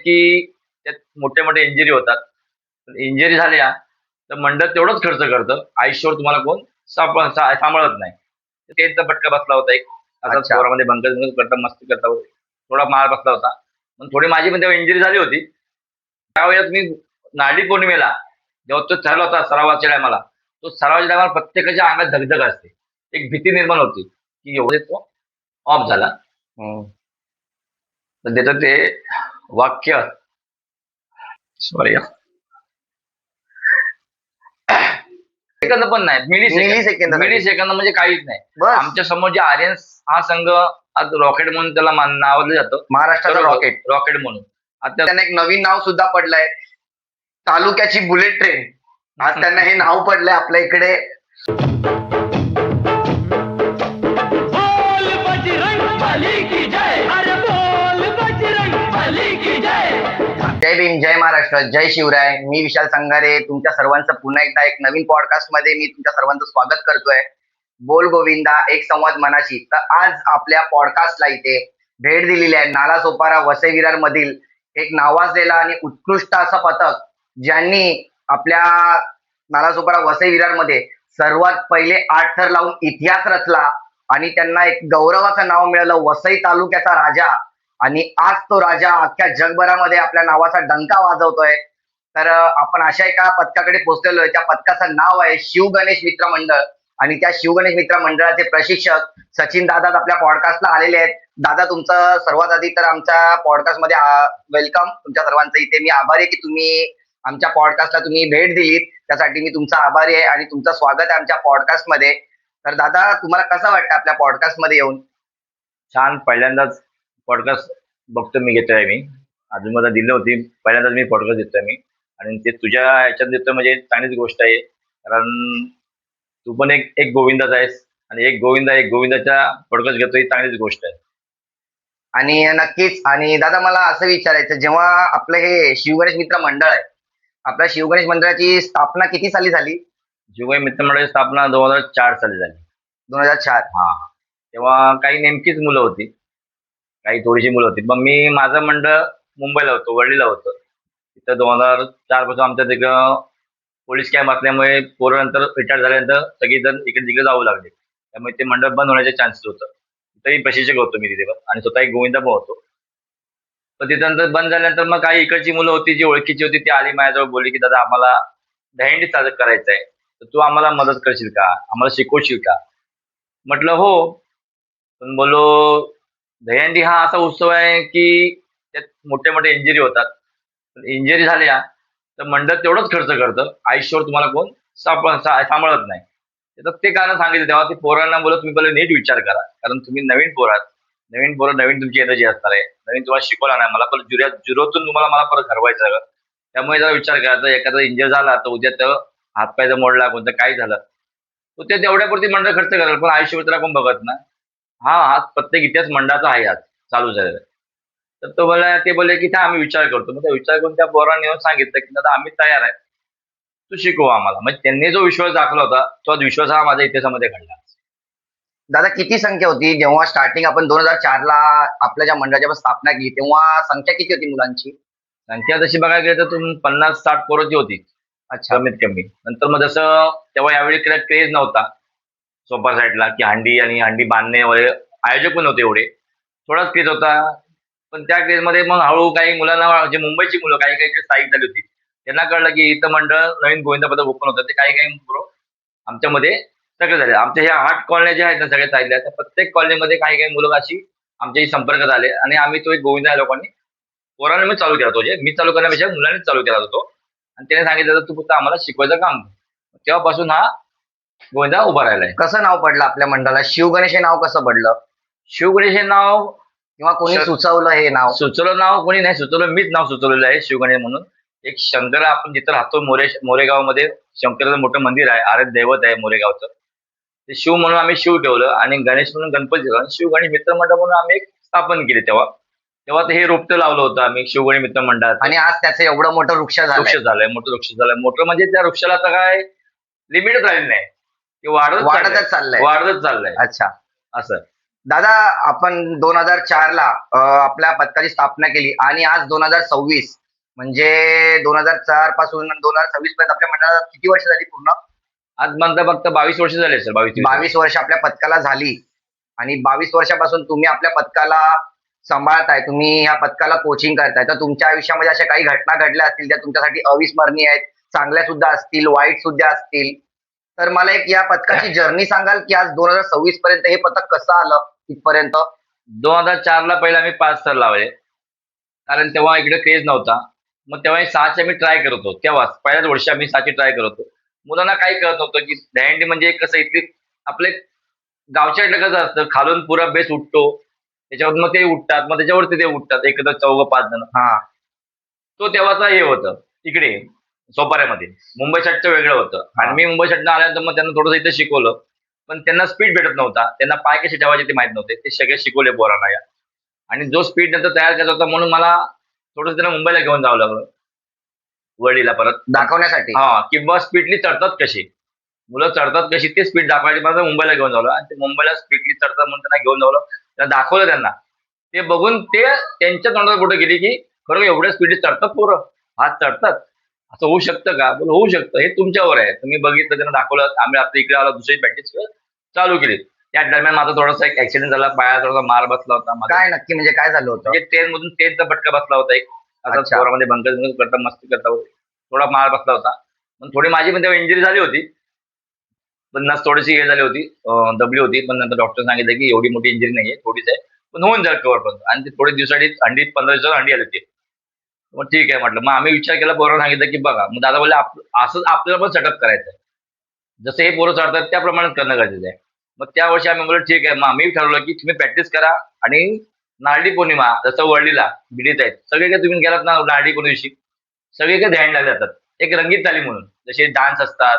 की त्यात मोठे मोठे इंजुरी होतात. इंजुरी झाल्या तर मंडळ तेवढंच खर्च करतं, आयुष्यावर तुम्हाला कोण सांभाळत नाही. त्यांचा फटका बसला होता एक असाच अच्छा. पोरामध्ये भंकस करता मस्ती करता थोडा मार बसला होता. पण थोडी माझी पण तेव्हा इंजुरी झाली होती. त्यावेळेस मी नारळी पौर्णिमेला जेव्हा तो ठरला होता सरावाच्या टायमाला, तो सरावाच्या टायमाला प्रत्येकाच्या अंगात धगधग असते. एक भीती निर्माण होती की एवढे तो ऑफ झाला. तर त्याचं ते वाक्य सॉरी सेकंद पण नाही, मिली सेकंद म्हणजे काहीच नाही. आमच्या समोर जे आर्यन्स हा संघ आज रॉकेट म्हणून त्याला नावाजलं जातं, महाराष्ट्राचा रॉकेट म्हणून. आता त्यांना एक नवीन नाव सुद्धा पडलंय, तालुक्याची बुलेट ट्रेन. आज त्यांना हे नाव पडलंय आपल्या इकडे. जय भीम, जय महाराष्ट्र, जय शिवराय. मी विशाल संघारे तुमच्या सर्वांचं पुन्हा एकदा एक नवीन पॉडकास्ट मध्ये मी तुमच्या सर्वांचं स्वागत करतोय. बोल गोविंदा, एक संवाद मनाशी. तर आज आपल्या पॉडकास्टला इथे भेट दिलेली आहे नालासोपारा वसई विरार मधील एक नावाजलेला आणि उत्कृष्ट असं पथक, ज्यांनी आपल्या नालासोपारा वसई विरार मध्ये सर्वात पहिले 8 थर लावून इतिहास रचला आणि त्यांना एक गौरवाचं नाव मिळालं, वसई तालुक्याचा राजा. आणि आज तो राजा अख्ख्या जगभरामध्ये आपल्या नावाचा डंका वाजवतोय. तर आपण अशा एका पथकाकडे पोहोचलेलो आहे. त्या पथकाचं नाव आहे शिव गणेश मित्र मंडळ. आणि त्या शिव गणेश मित्र मंडळाचे प्रशिक्षक सचिन दादा आपल्या पॉडकास्टला आलेले आहेत. दादा, तुमचं सर्वात आधी तर आमच्या पॉडकास्टमध्ये वेलकम. तुमच्या सर्वांचं इथे मी आभारी आहे की तुम्ही आमच्या पॉडकास्टला तुम्ही भेट दिलीत. त्यासाठी मी तुमचा आभारी आहे आणि तुमचं स्वागत आहे आमच्या पॉडकास्टमध्ये. तर दादा, तुम्हाला कसं वाटतं आपल्या पॉडकास्टमध्ये येऊन? छान, पहिल्यांदाच पॉडकास्ट बघतो मी, घेतोय मी. अजून मला दिली होती, पहिल्यांदाच मी पॉडकास्ट देतोय मी. आणि ते तुझ्या ह्याच्यात देतोय म्हणजे चांगलीच गोष्ट आहे. कारण तू पण एक गोविंदाच आहेस आणि एक गोविंदाच्या पॉडकास्ट घेतोय, ही चांगलीच गोष्ट आहे. आणि नक्कीच. आणि दादा, मला असं विचारायचं, जेव्हा आपलं हे शिवगणेश मित्र मंडळ आहे, आपल्या शिवगणेश मंडळाची स्थापना किती साली झाली? शिवगणेश मित्र मंडळाची स्थापना 2004 साली झाली. 2004. हा, तेव्हा काही नेमकीच मुलं होती, काही थोडीशी मुलं होती. मग मी माझं मंडळ मुंबईला होतो, वडलीला होतं. तिथं 2004 पासून आमच्या तिकडं पोलीस कॅम्प असल्यामुळे पोरं नंतर रिटायर झाल्यानंतर सगळेजण इकडे तिकडे जाऊ लागले. त्यामुळे ते मंडळ बंद होण्याचे चान्सेस होतं. तिथेही प्रशिक्षक होतो मी तिथे पण, आणि स्वतः एक गोविंदा पण होतो. पण तिथं बंद झाल्यानंतर मग काही इकडची मुलं होती जी ओळखीची होती, ती आली माझ्याजवळ, बोलली की दादा आम्हाला दहीहंडी साजरं करायचं आहे, तर तू आम्हाला मदत करशील का, आम्हाला शिकवशील का? म्हटलं हो. पण बोलो, दहीहंडी हा असा उत्सव आहे की त्यात मोठे मोठे इंजुरी होतात. इंजुरी झाल्या तर मंडळ तेवढंच खर्च करतं, आयुष्यावर तुम्हाला कोण सांभाळत नाही. तर ते कारण सांगितलं तेव्हा. ते पोरांना बोलत तुम्ही पहिले नीट विचार करा, कारण तुम्ही नवीन पोर आहात, नवीन पोरं, नवीन तुमची एनर्जी असणार आहे, नवीन तुम्हाला शिकवला नाही, मला परत झिरोतून तुम्हाला मला परत घडवायचं आहे. त्यामुळे जरा विचार करा, तर एखादा इंजर झाला तर उद्या तर हातपायचा मोडला, कोणतं काय झालं, तो ते तेवढ्यापुरती मंडळ खर्च करेल, पण आयुष्यभर त्याला कोण बघत नाही. हा प्रत्येक इतिहास मंडळाचा आहे आज चालू झालेला. तर ते बोलले की आम्ही विचार करतो. मग त्या विचार करून त्या पोरांनी येऊन सांगितलं की दादा आम्ही तयार आहे, तू शिकव आम्हाला. म्हणजे त्यांनी जो विश्वास दाखवला होता, तो विश्वास हा माझ्या इतिहासामध्ये घडला. दादा, किती संख्या होती जेव्हा स्टार्टिंग आपण 2004 ला आपल्या ज्या मंडळाची स्थापना केली, तेव्हा संख्या किती होती मुलांची? संख्या तशी बघायला गेलं तर तुम्ही 50-60 पोरांची होती. अच्छा. कमीत कमी. नंतर मग जसं तेव्हा यावेळी क्रेज नव्हता सोपा साईडला की हंडी बांधणे वगैरे, आयोजक पण होते एवढे, थोडाच क्रेज होता. पण त्या क्रेजमध्ये मग हळूहळू काही मुलांना, जे मुंबईची मुलं काही काही स्थायिक झाली होती, त्यांना कळलं की इथं मंडळ नवीन गोविंदा पथक ओपन होतं. ते काही मुलं आमच्यामध्ये सगळे झाले. आमच्या ह्या 8 कॉलन्या ज्या आहेत ना सगळे चालल्या, तर प्रत्येक कॉलनीमध्ये काही मुलं अशी आमच्याशी संपर्क झाले आणि आम्ही तो एक गोविंदा या लोकांनी पोरांनी मी चालू केला. तो जे मी चालू करण्यापेक्षा मुलांनी चालू केला होता तो. आणि त्याने सांगितलं तू फक्त आम्हाला शिकवायचं काम. तेव्हापासून हा गोविंदा उभा राहिलाय. कसं नाव पडलं आपल्या मंडळाला? शिवगणेश हे नाव कसं पडलं? शिवगणेश हे नाव किंवा कोणी सुचवलं हे नाव? सुचवलं नाव कोणी नाही सुचवलं, मीच नाव सुचवलेलं आहे शिवगणेश म्हणून. एक शंकर, आपण जिथं राहतो मोरेगावमध्ये शंकराचं मोठं मंदिर आहे, आराध्य दैवत आहे मोरेगावचं. ते शिव म्हणून आम्ही शिव ठेवलं आणि गणेश म्हणून गणपती ठेवलं. शिव गणेश मित्र मंडळ म्हणून आम्ही एक स्थापन केले. तेव्हा हे रोपटं लावलं होतं आम्ही शिवगणेश मित्र मंडळात. आणि आज त्याचं एवढं मोठं वृक्ष झालंय. मोठं म्हणजे त्या वृक्षाला आता काय लिमिटच राहिली नाही, वाढतच चाललंय. अच्छा, असं. दादा, आपण 2004 ला आपल्या पथकाची स्थापना केली आणि आज 2026 म्हणजे 2004 पासून 2026 पर्यंत आपल्या मंडळात किती वर्ष झाली पूर्ण? आज म्हणता फक्त 22 वर्ष झाले सर, 22-23 वर्ष. 22 वर्ष आपल्या पथकाला झाली आणि 22 वर्षापासून तुम्ही आपल्या पथकाला सांभाळताय, तुम्ही ह्या पथकाला कोचिंग करताय. तर तुमच्या आयुष्यामध्ये अशा काही घटना घडल्या असतील त्या तुमच्यासाठी अविस्मरणीय आहेत, चांगल्या सुद्धा असतील, वाईट सुद्धा असतील. तर मला एक या पथकाची जर्नी सांगाल की आज 2026 पर्यंत हे पथक कसं आलं इथपर्यंत? 2004 ला पहिला आम्ही 5 सर लावले, कारण तेव्हा इकडे क्रेज नव्हता. मग तेव्हा 6ची आम्ही ट्राय करत होतो. तेव्हाच पहिल्याच वर्षी आम्ही 6ची ट्राय करत होतो. मुलांना काही कळत नव्हतं की दहीहंडी म्हणजे कसं इथली आपले गावच्या इकडे कसं असतं, खालून पुरा बेस उठतो, त्याच्यावर मग ते उठतात, मग त्याच्यावरती ते उठतात एकत्र 4-5 जण. हा, तो तेव्हाचा हे होतं इकडे सोपाऱ्यामध्ये. मुंबई शटचं वेगळं होतं आणि मी मुंबई शटनं आल्यानंतर मग त्यांना थोडंसं इथं शिकवलं. पण त्यांना स्पीड भेटत नव्हता, त्यांना पाय कसे ठेवायचे ते माहित नव्हते. ते सगळे शिकवले पोरांना या. आणि जो स्पीड नंतर तयार करायचा होता म्हणून मला थोडंसं त्यांना मुंबईला घेऊन जावं लागलं, वडीला परत. दाखवण्यासाठी. हा, किंवा स्पीडली चढतात कशी, मुलं चढतात कशी ते स्पीड दाखवायची. मला मुंबईला घेऊन जावं आणि ते मुंबईला स्पीडली चढतात म्हणून त्यांना घेऊन जावलं, त्यांना दाखवलं. त्यांना ते बघून ते त्यांच्या तोंडात कुठं गेली की खरं एवढ्या स्पीडली चढतात पोरं, हात चढतात, असं होऊ शकतं का? बोल होऊ शकतं, हे तुमच्यावर आहे. तुम्ही बघितलं, त्यांना दाखवलं. आम्ही आता इकडे आलो, दुसरी प्रॅक्टिस चालू केली. त्या दरम्यान माझा थोडासा एक ऍक्सिडेंट झाला, पायाला थोडासा मार बसला होता. काय नक्की म्हणजे काय झालं होतं? म्हणजे ट्रेन मधून ट्रेनचा फटका बसला होता एक, असा अच्छा. पोरामध्ये बंकर करता मस्ती करता थोडा मार बसला होता. पण थोडी माझी पण तेव्हा इंजुरी झाली होती, पण नस थोडीशी हे झाली होती, दबली होती. पण नंतर डॉक्टर सांगितलं की एवढी मोठी इंजुरी नाहीये, थोडीच आहे, पण होऊन जाईल कव्हर पर्यंत. आणि ते थोडे दिवसासाठी 15 दिवसात अंडी आली होती. मग ठीक आहे म्हटलं. मग आम्ही विचार केला, पोरांना सांगितलं की बघा, मग दादा बोलले असंच आपल्याला पण सेटअप करायचं आहे, जसं हे पोरं चढतात त्याप्रमाणे करणं गरजेचं आहे. मग त्या वर्षी आम्ही बोललो ठीक आहे. मग आम्ही ठरवलं की तुम्ही प्रॅक्टिस करा आणि नारळी पौर्णिमा जसं वळलीला बिडीत आहेत सगळे काही तुम्ही गेलात ना नारळी पौर्णिमेशी, सगळे काही ध्यान लागले जातात. एक रंगीत तालीम म्हणून जसे डान्स असतात,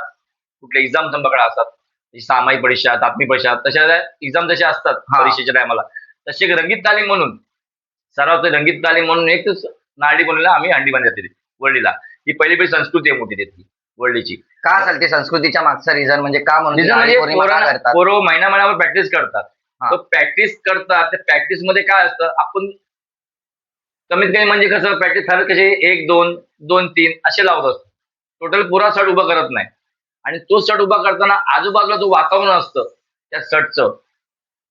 कुठले एक्झाम संपकडे असतात, जशी सामायिक परीक्षा, तात्मी परीक्षा, तशा एक्झाम जसे असतात हा. परीक्षेच्या टायमाला, तशी एक रंगीत तालीम म्हणून सरावते. रंगीत तालीम म्हणून एक नारळी पौर्णिमेला आम्ही अंडी बांधली वळलीला. ही पहिली संस्कृती आहे मोठी तिथली वळलीची. का असेल ते संस्कृतीच्या मागचा रिझन म्हणजे का म्हणून रिझन नारळी म्हणजे पौर्णिमा का करतात? पोरं महिन्याभर प्रॅक्टिस करतात. हा. तो प्रॅक्टिस करतात, त्या प्रॅक्टिस मध्ये काय असतं, आपण कमीत कमी म्हणजे कसं प्रॅक्टिस ठरत कसे 1-2, 2-3 असे लावत असतो. टोटल पुरा सट उभा करत नाही. आणि तो सट उभा करताना आजूबाजूला जो वातावरण असतं त्या सटचं,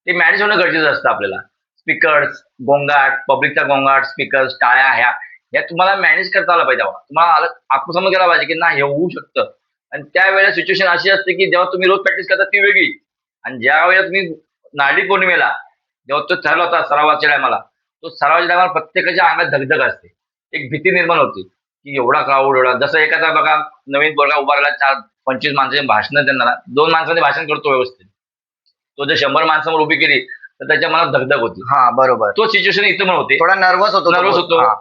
ते मॅनेज होणं गरजेचं असतं आपल्याला. स्पीकर्स, गोंगाट, पब्लिकचा गोंगाट, स्पीकर्स, टाळ्या, ह्या तुम्हाला मॅनेज करता आलं पाहिजे. तुम्हाला आत्मसमज केला पाहिजे की नाही हे होऊ शकतं. आणि त्यावेळेला सिच्युएशन अशी असते की जेव्हा तुम्ही रोज प्रॅक्टिस करता ती वेगळी, आणि ज्या वेळेला तुम्ही नारळी पौर्णिमेला जेव्हा तो ठरला होता सरावाच्या टायमाला, तो सरावाच्या टायमाला प्रत्येकाच्या अंगात धगधग असते, एक भीती निर्माण होती की एवढा क्राऊड, एवढा. जसं एखादा बघा नवीन पोरगा उभा राहिला, 4-25 माणसाचे भाषण त्यांना 2 माणसांचे भाषण करतो व्यवस्थित, तो जर 100 माणसांवर उभी केली तर त्याच्या मनात धगधग होती. हा, बरोबर. तो सिच्युएशन इथं पण होते, थोडा नर्वस होतो. नर्वस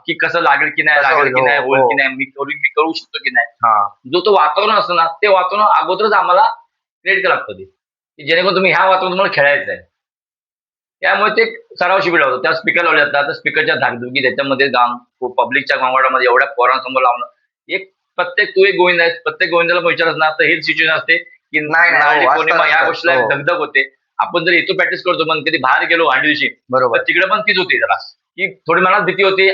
की कसं लागेल की नाही, कसं लागेल की होईल, नाही, हो, होईल हो. की नाही, मी करू शकतो की नाही. हा, जो तो वातावरण असतं ना, ते वातावरण अगोदरच आम्हाला क्रिएट करावं लागतं, ते की जेणेकरून तुम्ही ह्या वातावरण तुम्हाला खेळायचं आहे. त्यामुळे ते सराव शिबिर होतं. त्या स्पीकर लावले जातात, स्पीकरच्या धाकधुकी, त्याच्यामध्ये पब्लिकच्या गोंगाटामध्ये एवढ्या पोरांसमोर लावणं. एक प्रत्येक तू एक गोविंद आहे, प्रत्येक गोविंदाला विचारत ना, तर हेच सिच्युएशन असते की नाही, नारळी हो, पौर्णिमा असतं, या असतं, गोष्टीला हो. धगधग होते. आपण जर इथं प्रॅक्टिस करतो पण कधी बाहेर गेलो अंडी दिवशी, बरोबर. तर तिकडे पण तीच होती जरा, की थोडी मनात भीती होते,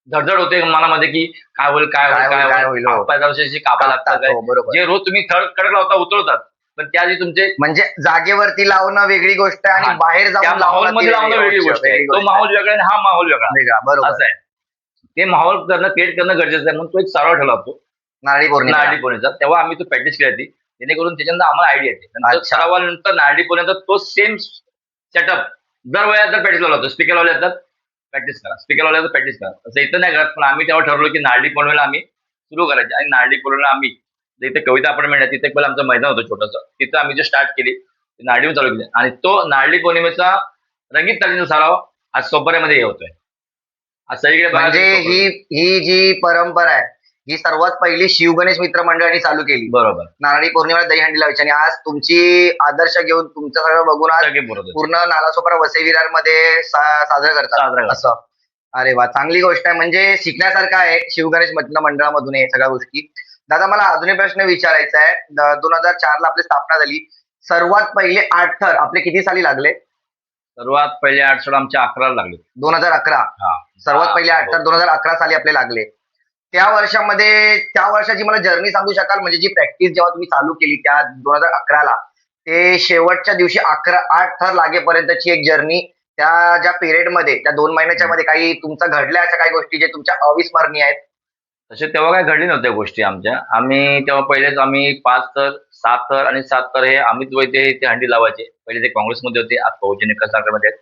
धडधड होते मनामध्ये की काय होईल, काय होईल, काय होईल. हो. कापायची कापा लागतात. हो, बरोबर. जे रोज तुम्ही थर्ड कडक लावता उतरवतात, पण त्या आधी तुमचे म्हणजे जागेवरती लावणं वेगळी गोष्ट आहे हा, आणि बाहेर त्या जाऊन माहोल मध्ये लावणं वेगळी गोष्ट आहे. तो माहोल वेगळा आणि हा माहोल वेगळा वेगळा, बरोबर. असं आहे. ते माहोल करणं, क्रिएट करणं गरजेचं आहे. म्हणून तो एक सराव ठेवला होतो नारळी पौर्णिमा. नारळी पौर्णिमेचा. तेव्हा आम्ही तो प्रॅक्टिस केली होती, जेणेकरून त्याच्यानंतर आम्हाला आयडिया येते. नंतर अच्छा. सरावानंतर नारळी पौर्णिमेचा तो सेम सेटअप दरवेळेला तर प्रॅक्टिस लावला होतो. स्पीकर लावले जातात, प्रॅक्टिस करा, स्पीकर लावले तर प्रॅक्टिस करा, असं इथं नाही करत. पण आम्ही तेव्हा ठरवलं की नारळी पौर्णिमेला आम्ही सुरू करायचे. आणि नारळी पौर्णिमेला आम्ही इथे कविता अपार्टमेंट आहे, तिथे पहिलं आमचं मैदान होतं छोटंसं, तिथं आम्ही जे स्टार्ट केली नारळी चालू केली. आणि तो नारळी पौर्णिमेचा रंगीत तालीमचा सराव आज सोपाऱ्यामध्ये हे होतोय. आज सगळीकडे म्हणजे ही जी परंपरा आहे ही सर्वात पहिली शिवगणेश मित्र मंडळाने चालू केली. बरोबर. नारळी पौर्णिमेला दहीहंडी लावायची आणि आज तुमची आदर्श घेऊन तुमचं सगळं बघून आज सगळे बरोबर पूर्ण नालासोपारा वसई विरार मध्ये साजरं करतात असं. अरे वा, चांगली गोष्ट आहे. म्हणजे शिकण्यासारखं आहे शिवगणेश मित्र मंडळामधून हे सगळ्या गोष्टी. दादा, मला अजून एक प्रश्न विचारायचा आहे. 2004 ला आपली स्थापना झाली. सर्वात पहिले 8 थर आपले किती साली लागले? सर्वात पहिले अडचण आमच्या 11 लागले. 2011 हा. सर्वात पहिले हो. अडचण 2011 साली आपले लागले. त्या वर्षामध्ये त्या वर्षाची मला जर्नी सांगू शकाल, म्हणजे जी प्रॅक्टिस जेव्हा तुम्ही चालू केली त्या 2011ला ते शेवटच्या दिवशी 8 थर लागेपर्यंतची एक जर्नी, त्या ज्या पिरियड मध्ये त्या 2 महिन्याच्या मध्ये काही तुमचं घडल्या अशा काही गोष्टी जे तुमच्या अविस्मरणीय आहेत? तसे तेव्हा काही घडली नव्हत्या गोष्टी आमच्या. आम्ही तेव्हा पहिलेच आम्ही 5 थर, 7 थर आणि 7 थर हे अमित वैद्य ते हंडी लावायचे. पहिले ते काँग्रेसमध्ये होते, आता बहुजन विकास आघाडीमध्ये आहेत.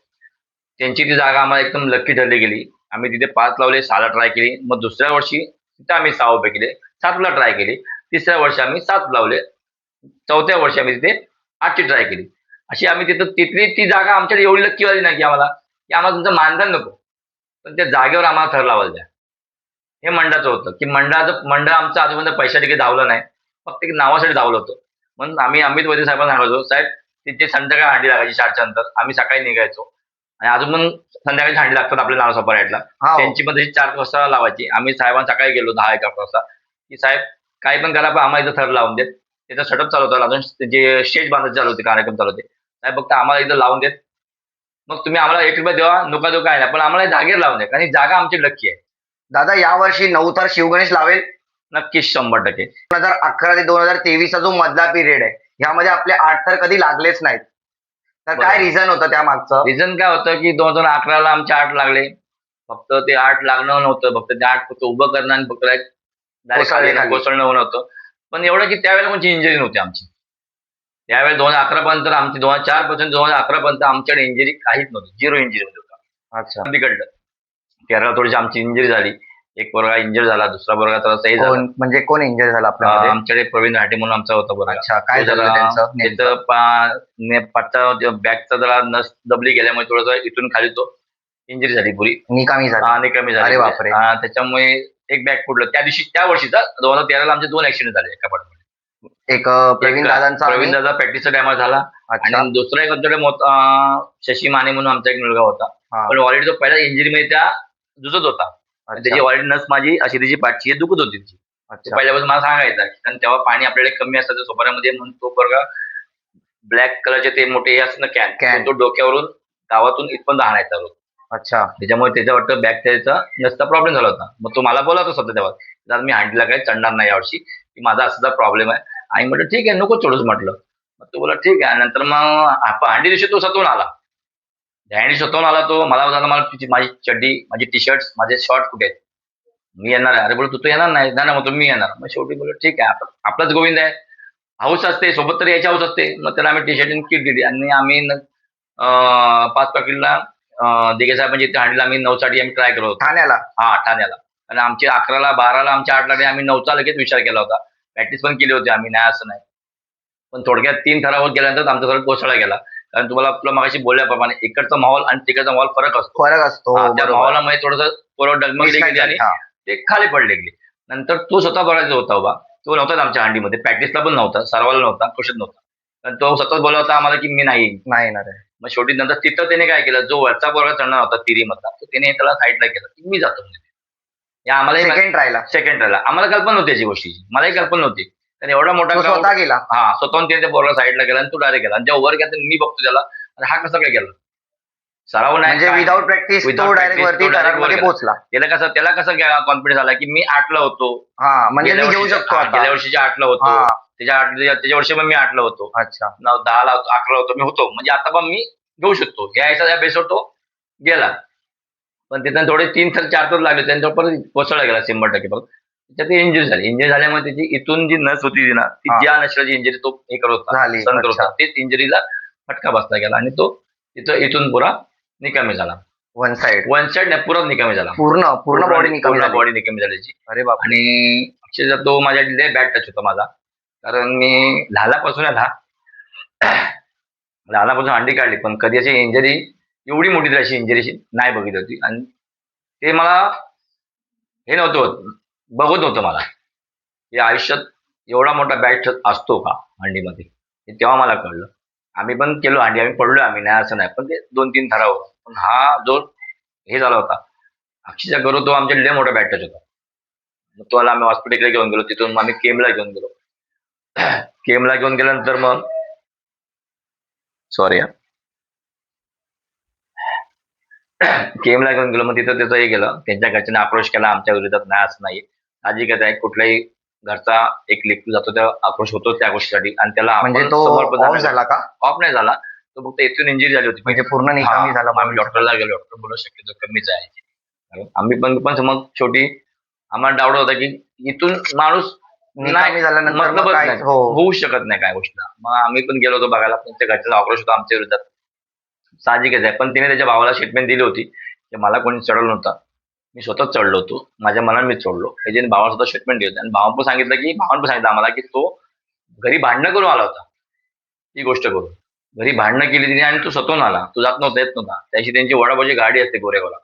त्यांची ती जागा आम्हाला एकदम लकी ठरली गेली. आम्ही तिथे 5 लावले, 6ला ट्राय केली. मग दुसऱ्या वर्षी तिथे आम्ही 6 उभे केले. 7ला ट्राय केली. तिसऱ्या वर्षी आम्ही 7 लावले. चौथ्या वर्षी आम्ही तिथे 8ची ट्राय केली. अशी आम्ही तिथली ती जागा आमच्याकडे एवढी लक्की वाली ना, की आम्हाला तुमचं मानधन नको, पण त्या जागेवर आम्हाला थर लावायला द्या. हे मंडळाचं होतं, की मंडळ आमचं आजूबाजूला पैशासाठी काही धावलं नाही, फक्त एक नावासाठी धावलं होतं. म्हणून आम्ही अमित वैद्य साहेबांना सांगायचो, साहेब तिथे संध्याकाळी हंडी लागायची 4च्या नंतर, आम्ही सकाळी निघायचो आणि अजून पण संध्याकाळी हंडी लागतात आपल्या नाव सपारायला. हो. त्यांची पण तशी 4 वाजता लावायची. आम्ही साहेबांना सकाळी गेलो 10-11 वाजता, की साहेब काही पण करा पण आम्हाला इथं थर लावून देत. त्याचा सेटअप चालू होता, अजून जे स्टेज बांधायचे चालू होते, कार्यक्रम चालू होते. साहेब फक्त आम्हाला इथं लावून देत. मग तुम्ही आम्हाला ₹1 देवा, नका देऊ काय नाही, पण आम्हाला जागेवर लावून द्या, कारण ही जागा आमची लक्की आहे. दादा यावर्षी 9 थर शिवगणेश लावेल? नक्कीच 100%. 2011 ते 2023 चा जो मधला पिरियड आहे, ह्यामध्ये आपले 8 थर कधी लागलेच नाहीत. तर काय बरोबर. रिझन होतं त्या मागचं? रिझन काय होतं, की 2011ला आमचे 8 लागले. फक्त ते 8 लागणं नव्हतं. फक्त ते 8 फक्त उभं करणं आणि फक्त डायरेक्ट कोसळले खाली. कोसळणं होतं. पण एवढं की त्यावेळेला कोणची इंजुरी नव्हती आमची. त्यावेळेला 2011 पर्यंत आमची 2004 पासून 2011 पर्यंत आमच्याकडे इंजुरी काहीच नव्हती. 0 इंजुरी होती. अच्छा. बिघडलं. केरळला थोडीशी आमची इंजुरी झाली. एक पोरगा इंजर्ड झाला, दुसरा पोरगा थोडासा हे झाला. म्हणजे कोण इंजर झाला आपल्यामध्ये? आमच्याकडे प्रवीण राठे म्हणून आमचा होता पोरगा. अच्छा, काय तो झालं जरा त्यांचं नेमकं? त्याचं पाठचा बॅकचा जरा नस दबली गेल्यामुळे थोडंसं इथून खाली तो इंजुरी झाली पुरी. निकामी झाला? आणि कमी झाली. अरे बापरे. त्याच्यामुळे एक बॅक फुटलं. त्या वर्षीचा 2013ला आमचे 2 ऍक्सिडेंट झाले एका पाठोपाठ. एक प्रवीण दादांचा प्रवीण दादा प्रॅक्टिसचा डॅमेज झाला. अच्छा. आणि दुसरा एक आमच्याकडे शशी माने म्हणून आमचा एक मुलगा होता. हा. पण ऑलरेडी तो पहिल्या इंजुरी मध्ये त्या जुजत होता. त्याची अच्छा. ऑलरेडी नस माझी अशी त्याची पाठची दुखत होती तिची. अच्छा. पहिल्यापासून मला सांगायचा, कारण तेव्हा पाणी आपल्याकडे कमी असतं सोपाऱ्यामध्ये, म्हणून तो पोरगा ब्लॅक कलरचे ते मोठे हे असतं ना कॅन, तो डोक्यावरून गावातून इथपर्यंत आणायचा रोज. अच्छा. त्याच्यामुळे त्याच्या वाटतं बॅक त्याचा नसता प्रॉब्लेम झाला होता. मग तो मला बोलत होता तेव्हा, दादा मी हँडीला काही चढणार नाही यावर्षी, की माझा असा प्रॉब्लेम आहे. आणि म्हटलं ठीक आहे, नको चढूच म्हटलं. मग तो बोला ठीक आहे. नंतर मग हंडी दिवशी तो स्वतःहून आला. हँडी स्वतःहून आला तो. मला झाला, मला माझी चड्डी, माझी टी शर्ट, माझे शॉर्ट कुठे आहेत, मी येणार आहे. अरे बोल तू येणार नाही ना, मग मी येणार. मग शेवटी बोललो ठीक आहे, आपलाच गोविंद आहे, हाऊस असते सोबत, तर याची हाऊस असते. मग त्याला आम्ही टी शर्ट किट दिली आणि आम्ही 5 पाकिटला दिघे साहेबांची इथे हंडीला आम्ही 9साठी आम्ही ट्राय करत होतो. ठाण्याला? हा, ठाण्याला. आणि आमचे 11ला, 12ला, आमच्या 8ला आम्ही 9चा लगेच विचार केला होता. प्रॅक्टिस पण केली होती आम्ही, नाही असं नाही. पण थोडक्यात 3 थरावर गेल्यानंतर आमचा थर कोसळला गेला. कारण तुला मगाशी बोलल्याप्रमाणे इकडचा माहोल आणि तिकडचा माहोल फरक असतो. त्या माहोलामुळे थोडंसं पोरं डगमगली गेली आणि ते खाली पडले गेले. नंतर तो स्वतः बघायचा होता बाबा, तो नव्हताच आमच्या हंडीमध्ये, प्रॅक्टिसला पण नव्हता, सरावाला नव्हता, कशात नव्हता. कारण तो स्वतःच बोलला होता आम्हाला की मी नाही येणार आहे. मग शेवटी नंतर तिथं त्याने काय केलं, जो वरचा पोरगा चढणार होता तिरीमधला, तो त्याने त्याला साईडला केलं की मी जातो. या आम्हाला सेकंड ट्रायला आम्हाला कल्पना नव्हती याची गोष्टीची, मलाही कल्पना नव्हती. कारण एवढा मोठा स्वतः गेला. हा, स्वतःहून त्याने त्या पोरला साईडला गेला आणि तो डायरेक्ट गेला. आणि जेव्हा वर गेला मी बघतो त्याला, अरे हा कसा काय गेला, सराव नाही, म्हणजे विदाऊट प्रॅक्टिस तो डायरेक्ट वरती थरामध्ये पोहोचला. त्याला कसं कॉन्फिडन्स आला की मी 8ला होतो, म्हणजे मी घेऊ शकतो. गेल्या वर्षीच्या 8ला होतो, त्याच्या वर्षी मी 8ला होतो. अच्छा. 10ला 11ला होतो मी होतो, म्हणजे आता पण मी घेऊ शकतो या बेसवर तो गेला. पण तिथं थोडे 3 थर 4 थर लागले, त्यांच्यावर परत कोसळला गेला 100%. परत त्याच्यात इंजुरी झाल्यामुळे त्याची इथून जी नस होती ना, ती ज्या नसल्याची इंजुरी तो हे करत होता, सहन करत होता, तेच इंजुरीला फटका बसला गेला आणि तो इथून पुरा निकामी झाला. वन साइड नाही, पुरा निकामी झाला. पूर्ण बॉडी निकामी झाल्याची. अरे बाप. आणि अक्षरशः तो माझ्या लय बॅड टच होता माझा, कारण मी लहानापासून हंडी काढली, पण कधी अशी इंजरी एवढी मोठी तर अशी इंजरी नाही बघितली होती. आणि ते मला हे नव्हतं बघत नव्हतं मला, की आयुष्यात एवढा मोठा बॅट असतो का हंडीमध्ये, हे तेव्हा मला कळलं. आम्ही पण केलो हंडी, आम्ही पडलो, आम्ही नाही असं नाही, पण ते 2-3 थरावर. पण हा जो हे झाला होता अक्षरशः करू, तो आमच्या लय मोठा बॅट टच होता. मग तो आम्ही हॉस्पिटलकडे घेऊन गेलो, तिथून आम्ही केमला घेऊन गेलो. केमला घेऊन गेल्यानंतर मग केमला घेऊन गेलो. मग तिथं त्याचं हे केलं, त्यांच्या घरच्यांनी अप्रोच केला आमच्या विरोधात, नाही असं नाही. साहजिकच आहे, कुठलाही घरचा एक लेकरू जातो तेव्हा अप्रोच होतो त्या गोष्टीसाठी, आणि त्याला म्हणजे आपण तो समर्पण ऑफ झाला का? ऑफ नाही झाला. तो फक्त इथून इंजुरी झाली होती. म्हणजे पूर्ण निकामी झाला मग आम्ही डॉक्टरला गेलो. डॉक्टर बोलू शक्यतो कमीच आहे. कारण आम्ही पण मग शेवटी आम्हाला डाऊट होता की इथून माणूस निकामी झाल्यानंतर मग मतलबच काय नाही, हो होऊ शकत नाही काय गोष्टीला. मग आम्ही पण गेलो होतो बघायला. त्यांच्या घरच्याला आक्रोश होता आमच्या विरोधात, साहजिकच आहे. पण तिने त्याच्या भावाला स्टेटमेंट दिली होती की मला कोणी चढवलं नव्हतं, मी स्वतःच चढलो होतो, माझ्या मनाने मी चढलो. त्याच्याने भावाला स्वतः स्टेटमेंट दिली होती, आणि भावानं पण सांगितलं आम्हाला की तो घरी भांडणं करून आला होता. ती गोष्ट करून घरी भांडणं केली तिने, आणि तो स्वतःहून आला. तो जात नव्हता, येत नव्हता. त्याची त्यांची वडापावची गाडी असते गोरेगावला,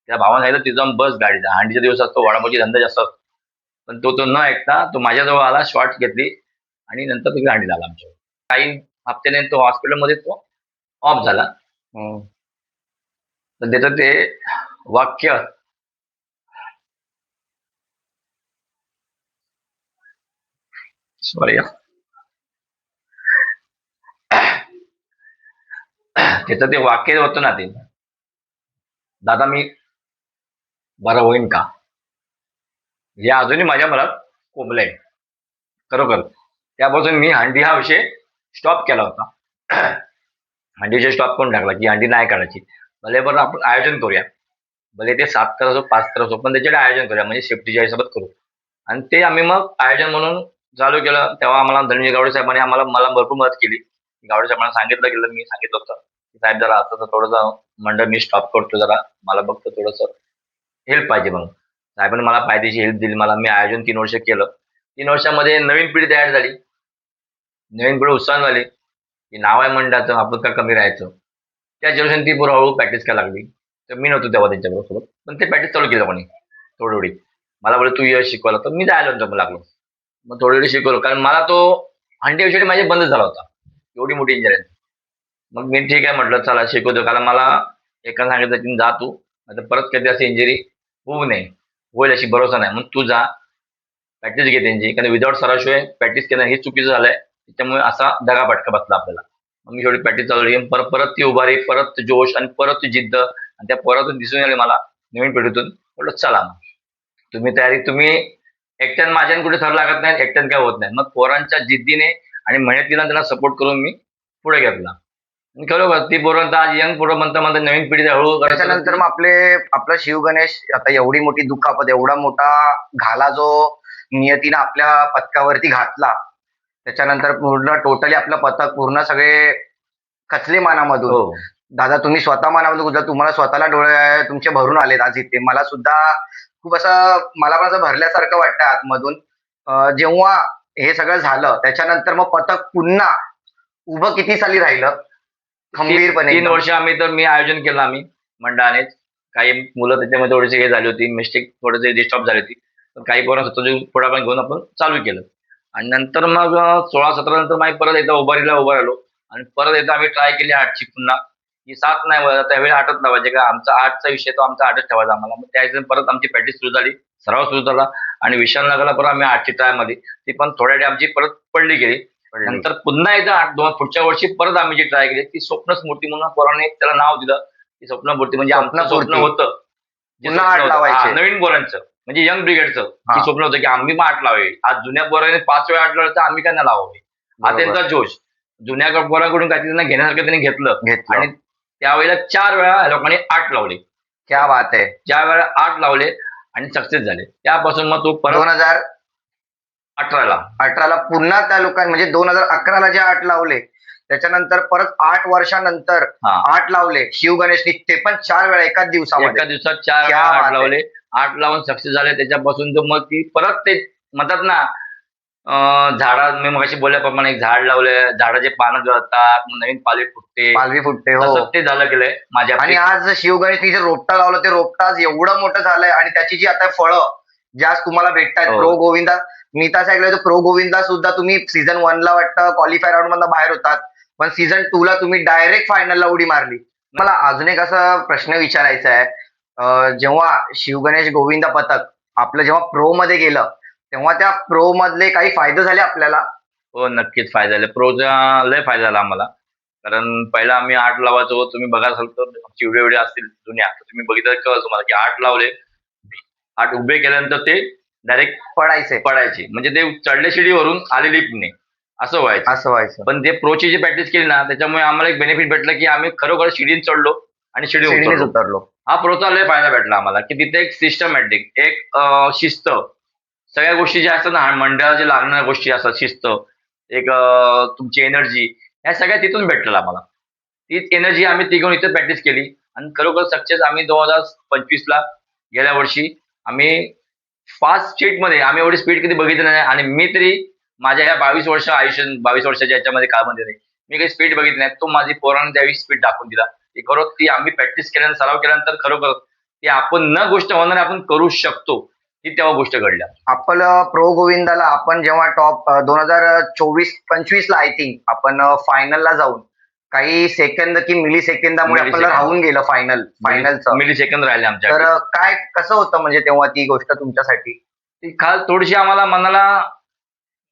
त्या भावानं सांगितलं तिथं जाऊन बस गाडीचा, हंडीचा दिवस असतो, वडापावची धंदा जास्त असतो. पण तो न ऐकता तो माझ्याजवळ आला, शॉर्ट घेतली, आणि नंतर तो गाडी झाला आमच्यावर. काही हप्त्याने तो हॉस्पिटलमध्ये तो ऑफ झाला. हम्म. तर त्याचं ते वाक्य, सॉरी, त्याचं ते वाक्य होतं ना, ते दादा मी बरं होईन का, हे अजूनही माझ्या मनात कोंबलंय खरोखर. त्यापासून मी हंडी हा विषय स्टॉप केला होता. हंडीचे स्टॉप करून टाकला की हंडी नाही काढायची. भले बरं आपण आयोजन करूया, भले ते 7 तर असो 5 तर असो, पण त्याच्याकडे आयोजन करूया, म्हणजे सेफ्टीच्या हिशोबात करू. आणि ते आम्ही मग आयोजन म्हणून चालू केलं. तेव्हा आम्हाला धनंजय गावडे साहेबांनी मला भरपूर मदत केली. गावडे साहेबांना सांगितलं गेलं, मी सांगितलं होतं की साहेब जरा आता थोडंसं मंडळ मी स्टॉप करतो, जरा मला फक्त थोडंसं हेल्प पाहिजे. म्हणून साहेबांनी मला फायदेशीर हेल्प दिली. मी आयोजन 3 वर्ष केलं. 3 वर्षामध्ये नवीन पिढी तयार झाली, नवीन पिढी उत्साह झाली की नाव आहे मंडळाचं, आपण का कमी राहायचं. त्या जनरेशन ती पोरं हळूहळू प्रॅक्टिस करायला लागली. तर मी नव्हतो तेव्हा त्यांच्याबरोबर सोबत, पण ते प्रॅक्टिस चालू केलं कोणी थोडी थोडी. मला बोलले तू ये शिकवायला, तर मी जायला लागलो. मग थोडी थोडी शिकवलं, कारण मला तो हंडी विषयी माझे बंद झाला होता, एवढी मोठी इंजरी. मग मी ठीक आहे म्हटलं, चला शिकवतो. कारण मला एकाने सांगितलं की जा तू, आता परत कधी अशी इंजरी होऊ नये, होईल अशी भरोसा नाही, मग तू जा प्रॅक्टिस घे त्यांची. कारण विदाऊट सराशिवाय प्रॅक्टिस केलं हे चुकीचं झालंय, त्याच्यामुळे असा दगाफटका बसला आपल्याला. मग मी शेवटी प्रॅक्टिस चालू केली. परत ती उभारी, परत जोश, आणि परत ती जिद्द, आणि त्या परत दिसून आली मला नवीन पिढीतून. म्हटलं चला मग तुम्ही तयारी, तुम्ही एकट्यानं माझ्यानं कुठे थर लागत नाही, एकट्यानं काय होत नाही. मग पोरांच्या जिद्दीने आणि मेहनतीला त्यांना सपोर्ट करून मी पुढे घेतला. आणि खरोखर ती पोरं आज यंग पोरं म्हणता नवीन पिढी हळूहळू त्याच्यानंतर मग आपला शिव गणेश आता एवढी मोठी दुखापत, एवढा मोठा घाला जो नियतीनं आपल्या पथकावरती घातला, त्याच्यानंतर पूर्ण टोटली आपलं पथक पूर्ण सगळे खचले मानामधून. हो. दादा तुम्ही स्वतः मनामध्ये गुजरा, तुम्हाला स्वतःला डोळे तुमचे भरून आलेत आज इथे. मला सुद्धा खूप असं, मला पण असं भरल्यासारखं वाटतं आतमधून. जेव्हा हे सगळं झालं त्याच्यानंतर मग पथक पुन्हा उभं किती साली राहिलं खंबीरपणे? 3 वर्ष मी आयोजन केलं आम्ही मंडळानेच. काही मुलं त्याच्यामध्ये थोडीशी हे झाली होती, मिस्टेक थोडीशी डिस्टर्ब झाली होती, पण काही पोरं स्वतःची पुढाकार घेऊन आपण चालू केलं. आणि नंतर मग 16-17 नंतर मी परत एकदा उभा राहिलो, आणि परत एकदा आम्ही ट्राय केली 8ची पुन्हा, की 7 नाही होत, त्यावेळी 8च लावायचे. का आमचा 8चा विषय तो आमचा 8च ठेवायचा आम्हाला. मग त्या परत आमची प्रॅक्टिस सुरू झाली, सराव सुरू झाला, आणि विशालनगरला परत आम्ही 8ची ट्राय मध्ये, ती पण थोड्या वेळ आमची परत पडली गेली. नंतर पुन्हा एकदा पुढच्या वर्षी परत आम्ही जी ट्राय केली ती स्वप्नच मूर्ती म्हणून पोरांनी त्याला नाव दिलं. ती स्वप्नपूर्ती म्हणजे आमचं स्वप्न होतं नवीन पोरांचं, म्हणजे यंग ब्रिगेडचं, की स्वप्न होतं की आम्ही पण 8 लावावे. आज जुन्या पोरांनी 5 वेळा 8 लावलं, तर आम्ही काय नाही लावावे. हा त्यांचा जोश. जुन्या पोरांकडून काही त्यांना घेण्यासारखं त्यांनी घेतलं, आणि त्यावेळेला 4 वेळा लोकांनी 8 लावले. क्या बात आहे. 4 वेळा 8 लावले आणि सक्सेस झाले. त्यापासून मग तो परत 2018ला पुन्हा त्या लोकांनी, म्हणजे 2011ला जे 8 लावले, त्याच्यानंतर परत 8 वर्षानंतर 8 लावले शिव गणेशनी, ते पण 4 वेळा एकाच दिवसात 4 वेळा 8 लावले. 8 लावून सक्सेस झाले. त्याच्यापासून मग ती परत ते म्हणतात ना, झाडा मी मगाशी बोलल्याप्रमाणे एक झाड लावले, झाडाचे पानं गळतात, नवीन पालवी फुटते, हो. ते झालं गेलंय माझ्या. आणि आज शिव गणेशनी जे रोपटा लावलं, ते रोपटा आज एवढं मोठं झालंय, आणि त्याची जी आता फळं ज्या तुम्हाला भेटतात, प्रो गोविंदा, मी तर ऐकलं प्रो गोविंदा सुद्धा तुम्ही सीझन 1ला वाटतं क्वालिफायर राऊंड मधून बाहेर होतात, पण सीझन 2ला तुम्ही डायरेक्ट फायनलला उडी मारली. मला अजून एक असा प्रश्न विचारायचा आहे, जेव्हा शिव गणेश गोविंदा पथक आपलं जेव्हा प्रो मध्ये गेलं, तेव्हा त्या प्रो मधले काही फायदे झाले आपल्याला? हो, नक्कीच फायदा झाला. प्रोचा लय फायदा झाला आम्हाला. कारण पहिला आम्ही 8 लावायचो. तुम्ही बघाल असाल तर आमचे व्हिडिओ असतील जुन्या, तर तुम्ही बघितलं कळलं तुम्हाला की 8 लावले, 8 उभे केल्यानंतर ते डायरेक्ट पडायचे पडायचे. म्हणजे ते चढले शिडीवरून आले लिफ्टने, असं व्हायचं. असं व्हायचं. पण ते प्रोची जी प्रॅक्टिस केली ना, त्याच्यामुळे आम्हाला एक बेनिफिट भेटलं की आम्ही खरोखर शिडीने चढलो आणि शिडीने शिडीनेच उतरलो. उतरलो. हा प्रोचा लय फायदा भेटला आम्हाला की तिथे एक सिस्टमॅटिक, एक शिस्त, सगळ्या गोष्टी ज्या असतात ना, मंडळाला जे लागणाऱ्या गोष्टी असतात, शिस्त, एक तुमची एनर्जी, ह्या सगळ्या तिथून भेटलेलं आम्हाला. तीच एनर्जी आम्ही ती घेऊन इथे प्रॅक्टिस केली आणि खरोखर सक्सेस आम्ही 2025 ला गेल्या वर्षी आम्ही फास्ट स्ट्रीटमध्ये आम्ही एवढी स्पीड कधी बघितली नाही आणि मी तरी माझ्या ह्या 22 वर्ष आयुष्य 22 वर्षाच्या याच्यामध्ये काळामध्ये नाही. मी काही स्पीड बघितली नाही. तो माझी पोरांनी त्यावेळी स्पीड दाखवून दिला. ती खरोखर ती आम्ही प्रॅक्टिस केल्यानंतर, सराव केल्यानंतर खरोखर ती आपण न गोष्ट होणार आपण करू शकतो. ही तेव्हा गोष्ट घडल्या. आपलं प्रो गोविंदाला आपण जेव्हा टॉप 2024-25 ला आय थिंक आपण फायनलला जाऊन काही सेकंद की मिली सेकंदामुळे आपल्याला मिलीसेकंद. राहून गेलं फायनलचं. मिली सेकंद राहिले आमच्या. तर काय कसं होतं म्हणजे तेव्हा ती गोष्ट तुमच्यासाठी? ती खाल थोडीशी आम्हाला मनाला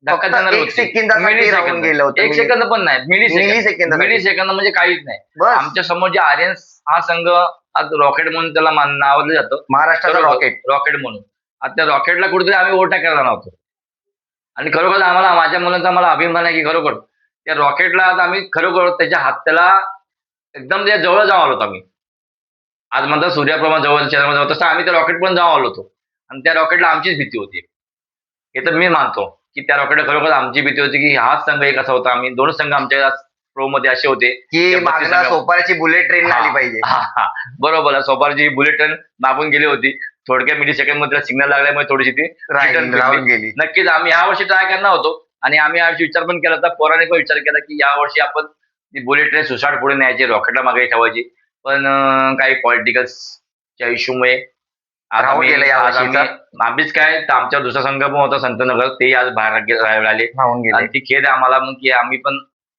धक्का फक्त देणारी एक होती. सेकंदासाठी राहून गेलं होतं. एक सेकंद पण नाही, मिली सेकंद. मिली सेकंद म्हणजे काहीच नाही. बस आमच्या समोर जे आर्यन्स हा संघ आज रॉकेट म्हणून त्याला नावाजलं जातं, महाराष्ट्राचा रॉकेट. रॉकेट म्हणून. आता त्या रॉकेटला कुठेतरी आम्ही ओव्हरटेक करायला नव्हतो आणि खरोखर आम्हाला, माझ्या मुलांचा मला अभिमान आहे की खरोखर त्या रॉकेटला आज आम्ही खरोखर त्याला एकदम त्या जवळ जाऊन आलो आम्ही. आज म्हणतात सूर्याप्रमाणे जवळ, चंद्राप्रमाणे जवळ, तसं आम्ही त्या रॉकेट पण जाऊन आलो होतो आणि त्या रॉकेटला आमचीच भीती होती. हे तर मी मानतो की त्या रॉकेटला खरोखर आमची भीती होती की हाच संघ एक असा होता. आम्ही दोन संघ आमच्या प्रो मध्ये असे होते की ते 32 मागला संघ. सोपाराची बुलेट ट्रेन आली पाहिजे. बरोबर आहे. सोपारची बुलेट ट्रेन मागून गेली होती. थोडक्या मिली सेकंड मध्ये सिग्नल लागल्यामुळे थोडीशी ती return फिरली. राहून गेली. नक्कीच आम्ही ह्या वर्षी ट्राय करणार होतो आणि आम्ही यावर्षी विचार पण केला होता, पोराने पण विचार केला की या वर्षी आपण ती बुलेट ट्रेन सुसाट पुढे न्यायची, रॉकेटला मागे ठेवायची. पण काही पॉलिटिकल्सच्या इश्यूमुळे आज राहून गेलं यावर्षीचं. आम्हीच काय तर आमच्या दुसरा संघ पण होता संतनगर, ते आज बाहेर आले राहून गेले. आणि ती खेद आहे आम्हाला. मग की आम्ही पण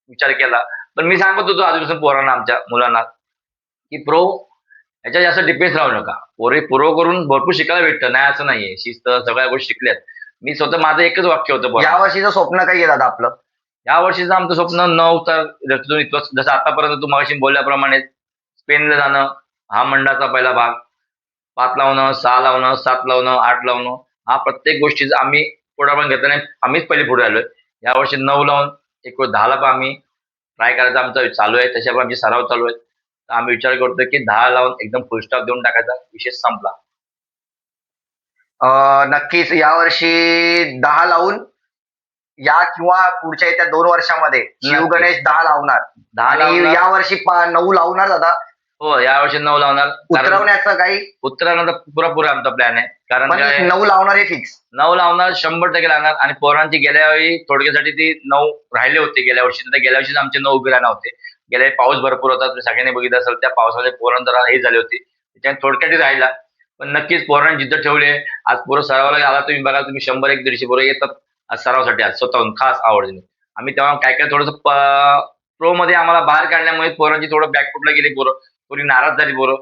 विचार केला. पण मी सांगत होतो आजपासून पोरांना, आमच्या मुलांना, की प्रो याच्या जास्त डिपेंड राहू नका. प्रो करून भरपूर शिकायला भेटतं, नाही असं नाहीये. शिस्त सगळ्या गोष्टी शिकल्यात. मी स्वतः माझं एकच वाक्य होतं या वर्षीचं स्वप्न काय आहे दादा आपलं? या वर्षीचं आमचं स्वप्न 9 तर जसं आतापर्यंत तू मगाशी बोलल्याप्रमाणे स्पेनला जाणं, हा मंडळाचा पहिला भाग. 5 लावणं, 6 लावणं, 7 लावणं, 8 लावणं, हा प्रत्येक गोष्टीचा आम्ही पुढाकार घेतला नाही. आम्हीच पहिले पुढे आलोय. यावर्षी 9 लावून एक 10 ला आम्ही ट्राय करायचा आमचा चालू आहे. तशावर आमचे सराव चालू आहेत. तर आम्ही विचार करतोय की 10 लावून एकदम फुल स्टॉप देऊन टाकायचा, विषय संपला. नक्कीच यावर्षी 10 लावून या किंवा पुढच्या येत्या 2 वर्षामध्ये शिवगणेश 10 लावणार 10 आणि लावणार. यावर्षी 9 लावणार दादा. हो, यावर्षी 9 लावणार. उतरवण्याचं काही उत्तरानंतर पुरा आमचा प्लॅन आहे. कारण पण काय 9 लावणार हे फिक्स. 9 लावणार 100% लागणार. आणि पोरांची गेल्या वेळी थोडक्यासाठी ती 9 राहिले होते गेल्या वर्षी, तर गेल्या वर्षी आमचे 9 उभे राहणार होते. गेल्या वेळी पाऊस भरपूर होता, तुम्ही सगळ्यांनी बघितलं असेल. त्या पावसामध्ये पोरण जरा हे झाले होते, त्याच्याने थोडक्यात राहिला. पण नक्कीच पोरांनी जिद्द ठेवली आहे. आज पोरं सरावाला आला, तुम्ही बघा, तुम्ही 100-150 पोरं येतात आज सरावासाठी, आज स्वतःहून खास आवडीने. आम्ही तेव्हा काय थोडंसं प्रो मध्ये आम्हाला बाहेर काढल्यामुळे पोरांची थोडं बॅकफुटला गेली पोरं, थोडी नाराज झाली पोरं.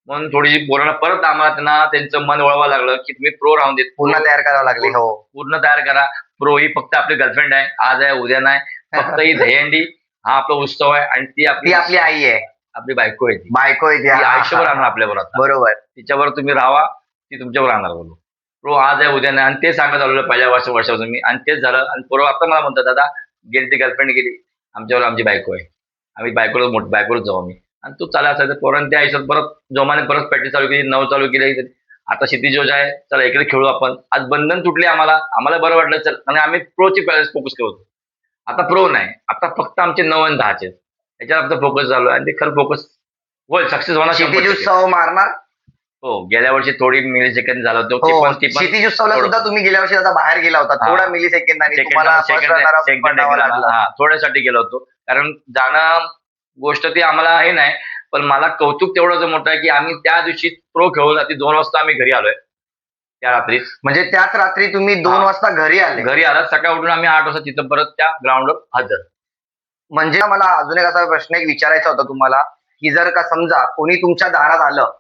म्हणून थोडीशी पोरांना परत आम्हाला त्यांचं मन वळवावं लागलं की तुम्ही प्रो राहून देत, पुन्हा तयार करावं लागले. हो, पूर्ण तयार करा. प्रो ही फक्त आपली गर्लफ्रेंड आहे, आज आहे उद्या नाही. फक्त ही दहीहंडी हा आपला उत्सव आहे आणि ती ती आपली आई आहे, आपली बायको आहे. ती बायको आहे ती. आयुष्यभर राहणार आपल्यावर. आता बरोबर. तिच्यावर तुम्ही राहा, ती तुमच्यावर राहणार. बोलू प्रो आज आहे उद्या नाही. आणि ते सांगत आलेलं पहिल्या वर्षापासून मी, आणि तेच झालं. आणि प्रो आता मला म्हणतात, दादा गेली ती गर्लफ्रेंड गेली, आमच्यावर आमची बायको आहे, आम्ही बायकोलाच जाऊ आम्ही. आणि तू चालला असायचं पोरांनी त्या आयुष्यात परत जोमाने परत प्रॅक्टिस चालू केली, 9 चालू केली. आता क्षितिजोज आहे, चला इकडे खेळू आपण. आज बंधन तुटले आम्हाला बरं वाटलं. चल, आणि आम्ही प्रोची फोकस करतो. आता प्रो नाही, आता फक्त आमचे 9 आणि 10 याच्यावर आमचा फोकस चालू आहे आणि ते खरं फोकस होईल, सक्सेस होणार 100%. उत्सव मारणार. हो, गेल्या वर्षी थोडी मिली सेकंड झालं होतं. हो, क्षितिज उत्सवला सुद्धा तुम्ही गेल्या वर्षी आता बाहेर गेला होता. थोडा मिली सेकंदाने तुम्हाला थोड्यासाठी गेलो होतो. कारण जाणं गोष्ट ती आम्हाला हे नाही, पण मला कौतुक तेवढंच मोठं आहे की आम्ही त्या दिवशी प्रो खेळून रात्री 2 वाजता आम्ही घरी आलोय. त्या रात्री म्हणजे त्याच रात्री तुम्ही 2 वाजता घरी आलात. सकाळी उठून आम्ही 8 वाजता तिथं परत त्या ग्राउंडवर हजर. म्हणजे मला अजून एक असा प्रश्न विचारायचा होता तुम्हाला, की जर का समजा कोणी तुमच्या दारात आलं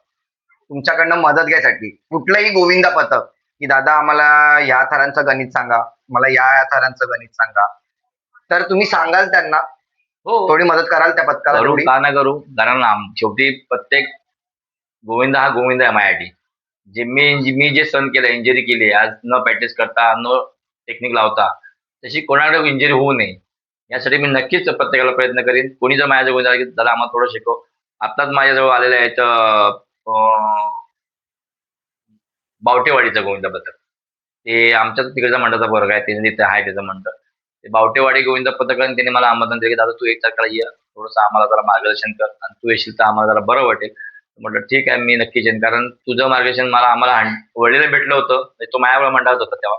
तुमच्याकडनं मदत घ्यायसाठी, कुठलंही गोविंदा पथक, की दादा आम्हाला ह्या थरांचं गणित सांगा, मला या थरांचं गणित सांगा, तर तुम्ही सांगाल त्यांना? हो, थोडी मदत कराल त्या पथकाला करू तेवढी? का नाही करू, कारण शेवटी प्रत्येक गोविंदा हा गोविंद आहे माझ्यासाठी. मी जे सहन केलं, इंजुरी केली आज न प्रॅक्टिस करता, न टेक्निक लावता, तशी कोणाकडे इंजुरी होऊ नये यासाठी मी नक्कीच प्रत्येकाला प्रयत्न करीन. कोणी जर माझ्याजवळ झालं की दादा आम्हाला थोडं शिकव. आत्ताच माझ्याजवळ आलेलं आहे बावटेवाडीचा गोविंदा पथक. ते आमच्याच तिकडचा मंडळाचा वर्ग आहे, त्याने तिथे आहे त्याचं मंडळ. ते बावटेवाडी गोविंदा पथकाने त्याने मला आमंत्रण दिलं की दादा तू 1 तारखेला ये, थोडंसं आम्हाला जरा मार्गदर्शन कर आणि तू येशील तर आम्हाला जरा बरं वाटेल. म्हटलं ठीक आहे, मी नक्कीच येईन, कारण तुझं मार्गदर्शन आम्हाला वडीला भेटलं होतं. म्हणजे तो माझ्यावर मंडळात होता तेव्हा.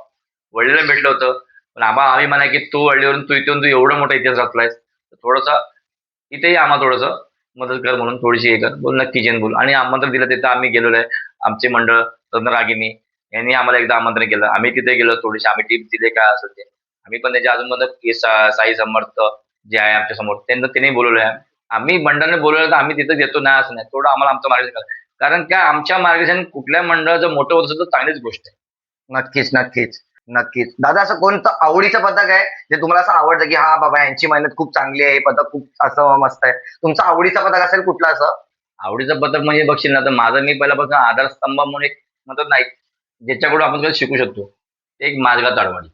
वडीला भेटलं होतं. पण आम्ही म्हणा की तू वडीवरून तू इथे येऊन तू एवढा मोठा इतिहास रचलायस, थोडंसं इथेही आम्हाला थोडंसं मदत कर म्हणून थोडीशी हे कर. बोल नक्की येईन बोल. आणि आमंत्रण दिलं तिथं आम्ही गेलेलो आहे. आमचे मंडळ रत्नरागिनी यांनी आम्हाला एकदा आमंत्रण केलं. आम्ही तिथे गेलो, थोडीशी आम्ही टिप्स दिले काय असेल ते. आम्ही पण त्याच्या अजून साई समर्थ जे आहे आमच्या समोर त्यांनी बोलवलंय. आम्ही मंडळाने बोलवलं तर आम्ही तिथे येतो नाही असं नाही. थोडं आम्हाला आमचं मार्गदर्शन करा. कारण काय आमच्या मार्गदर्शन कुठल्या मंडळाचं मोठं होत असेल तर चांगलीच गोष्ट आहे. नक्कीच, नक्कीच, नक्कीच. दादा असं कोणतं आवडीचं पथक आहे, जे तुम्हाला असं आवडतं, की हां बाबा यांची मेहनत खूप चांगली आहे, हे पथक खूप असं मस्त आहे. तुमचं आवडीचं पथक असेल कुठलं असं? आवडीचं पथक म्हणजे बघशील ना, तर माझं मी पहिल्यापासून आधारस्तंभ म्हणून एक म्हणतात ना, एक ज्याच्याकडून आपण काही शिकू शकतो. ते एक माझगाव ताडवाडी.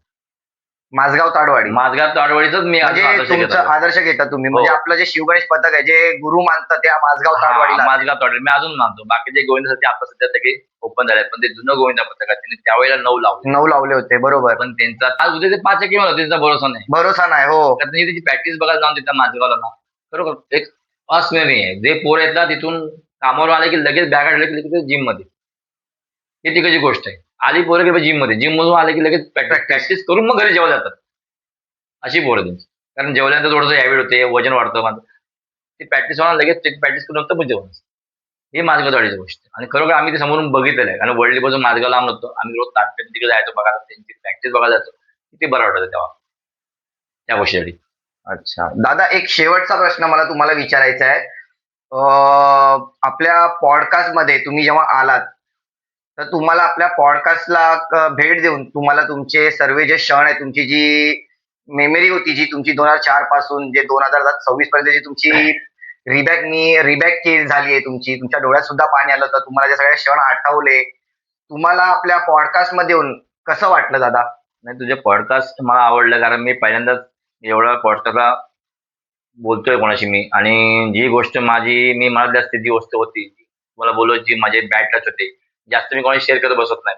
माझगाव ताडवाडी. माझगाव ताडवाडीचंच मी अजून म्हणजे आदर्श घेत तुमचं आलो. आदर्श घेता तुम्ही. हो. म्हणजे आपलं जे शिवगणेश पथक आहे, जे गुरु मानतात त्या माझगाव ताडवाडीला असेल. माझगाव ताडवाडी मी अजून मानतो. बाकीचे गोविंदासाठी आता सध्या सगळे ओपन झाले पण ते जुनं गोविंदा पथक आहे, त्यांनी त्यावेळेला 9 लावले. 9 लावले होते, बरोबर. पण त्यांचा आज उद्या ते 5 मला त्यांचा भरोसा नाही. भरोसा नाही. हो. कारण त्यांची त्याची प्रॅक्टिस बघायला जाऊन तिथं माझगावला ना, खरोखर एक अस्मरणीय आहे. जे पोरं आहेत ना तिथून कामावर आले की लगेच बॅग काढले की लगेच जिममध्ये. ही तिकडची गोष्ट आहे. आली पोरं की जिममध्ये. जिममधून आले की लगेच प्रॅक्टिस करून मग घरी जेवायला जातात. अशी पोरं त्यांची. कारण जेवल्यानंतर थोडंसं हॅबिट होते, वजन वाढतं माझं. ती प्रॅक्टिस होणार लगेच प्रॅक्टिस करून नंतर मग जेवण. ही माझगाववाडीची गोष्ट आहे. आणि खरोखर आम्ही ते समोरून बघितलेलं आहे. आणि वडलीपासून माझगाव लांब नव्हतं. आम्ही रोज ताटकन तिकडे जायचो बघायला. त्यांची प्रॅक्टिस बघायला जायचो. किती बरं वाटायचं तेव्हा त्या गोष्टीसाठी. अच्छा. दादा एक शेवटचा प्रश्न मला तुम्हाला विचारायचा आहे. आपल्या पॉडकास्टमध्ये तुम्ही जेव्हा आलात, तर तुम्हाला आपल्या पॉडकास्टला भेट देऊन तुम्हाला तुमचे सर्व जे क्षण आहे, तुमची जी मेमरी होती, जी तुमची 2004 पासून जे 2026 पर्यंत जी तुमची रिबॅक केस झाली आहे तुमची, तुमच्या डोळ्यात सुद्धा पाणी आलं होतं. तुम्हाला जे सगळे क्षण आठवले, तुम्हाला आपल्या पॉडकास्टमध्ये येऊन कसं वाटलं दादा? नाही तुझे पॉडकास्ट मला आवडलं कारण मी पहिल्यांदाच एवढा पॉडकास्टला बोलतोय कोणाशी मी. आणि जी गोष्ट मी म्हणत असते जी गोष्ट होती मला बोललो जी माझे बॅड टच होते जास्त मी कोणाशी शेअर करत बसत नाही.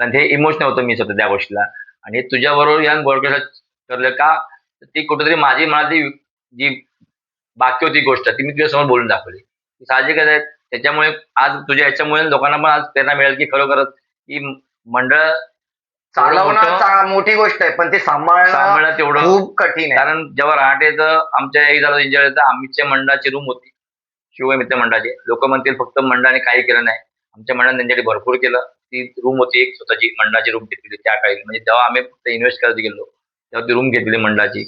कारण ते इमोशनल होतं मी स्वतः त्या गोष्टीला. आणि तुझ्याबरोबर या पॉडकास्ट करलं का ती कुठेतरी माझी मनातली जी बाकी होती गोष्ट ती मी तुझ्यासमोर बोलून दाखवली. साहजिकच आहे. त्याच्यामुळे आज तुझ्या याच्यामुळे लोकांना पण आज प्रेरणा मिळेल की खरोखरच ही मंडळ चालवणं मोठी गोष्ट आहे, पण ते सांभाळणं सांभाळणं तेवढं खूप कठीण आहे. कारण जेव्हा रहाटेचं आमच्या एक झालं इंजन तर आमच्या मंडळाची रूम होती शिवय मित्र मंडळाची. लोक म्हणतील फक्त मंडळाने काही केलं नाही. आमच्या मंडळाने त्यांच्याकडे भरपूर केलं. ती रूम होती एक स्वतःची मंडळाची रूम घेतलेली त्या काळी. म्हणजे तेव्हा आम्ही फक्त इन्व्हेस्ट करत गेलो तेव्हा ती रूम घेतलेली मंडळाची.